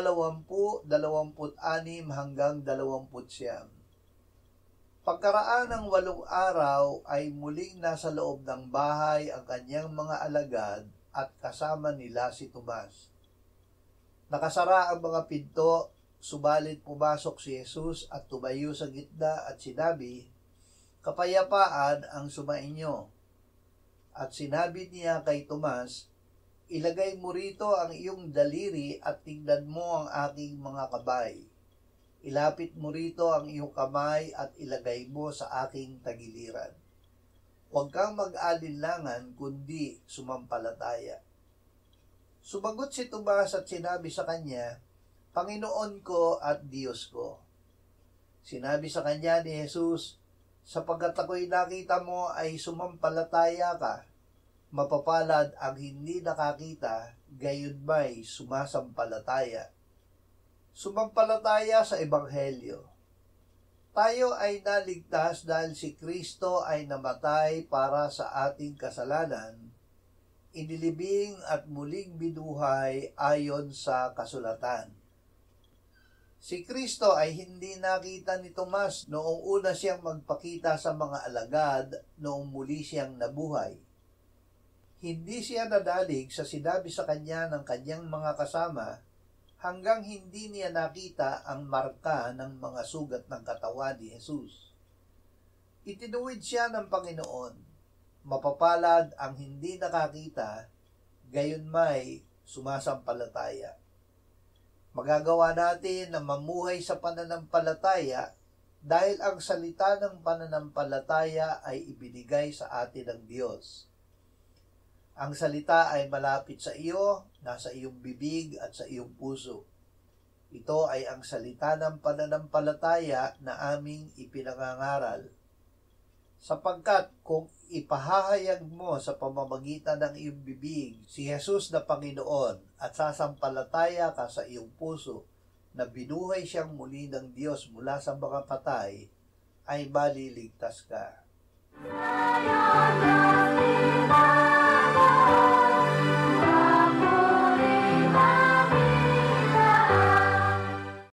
20, 26 hanggang 29. Pagkaraan ng 8 araw ay muling nasa loob ng bahay ang kanyang mga alagad at kasama nila si Tomas. Nakasara ang mga pinto, subalit pumasok si Jesus at tumayo sa gitna at sinabi, "Kapayapaan ang sumainyo." At sinabi niya kay Tomas, "Ilagay mo rito ang iyong daliri at tingnan mo ang aking mga kamay. Ilapit mo rito ang iyong kamay at ilagay mo sa aking tagiliran. Huwag kang mag-alinlangan kundi sumampalataya." Sumagot si Tomas at sinabi sa kanya, "Panginoon ko at Diyos ko." Sinabi sa kanya ni Jesus, "Sapagkat ako'y nakita mo ay sumampalataya ka. Mapapalad ang hindi nakakita, gayon may sumasampalataya." Sumampalataya sa Ebanghelyo. Tayo ay naligtas dahil si Kristo ay namatay para sa ating kasalanan, inilibing at muling binuhay ayon sa kasulatan. Si Kristo ay hindi nakita ni Tomas noong una siyang magpakita sa mga alagad noong muli siyang nabuhay. Hindi siya nadalig sa sinabi sa kanya ng kanyang mga kasama hanggang hindi niya nakita ang marka ng mga sugat ng katawan ni Jesus. Itinuwid siya ng Panginoon. Mapapalad ang hindi nakakita, gayon may sumasampalataya. Magagawa natin na mamuhay sa pananampalataya dahil ang salita ng pananampalataya ay ibinigay sa atin ng Diyos. Ang salita ay malapit sa iyo, nasa iyong bibig at sa iyong puso. Ito ay ang salita ng pananampalataya na aming ipinangangaral. Sapagkat kung ipahahayag mo sa pamamagitan ng iyong bibig si Jesus na Panginoon at sasampalataya ka sa iyong puso na binuhay siyang muli ng Diyos mula sa mga patay, ay maliligtas ka.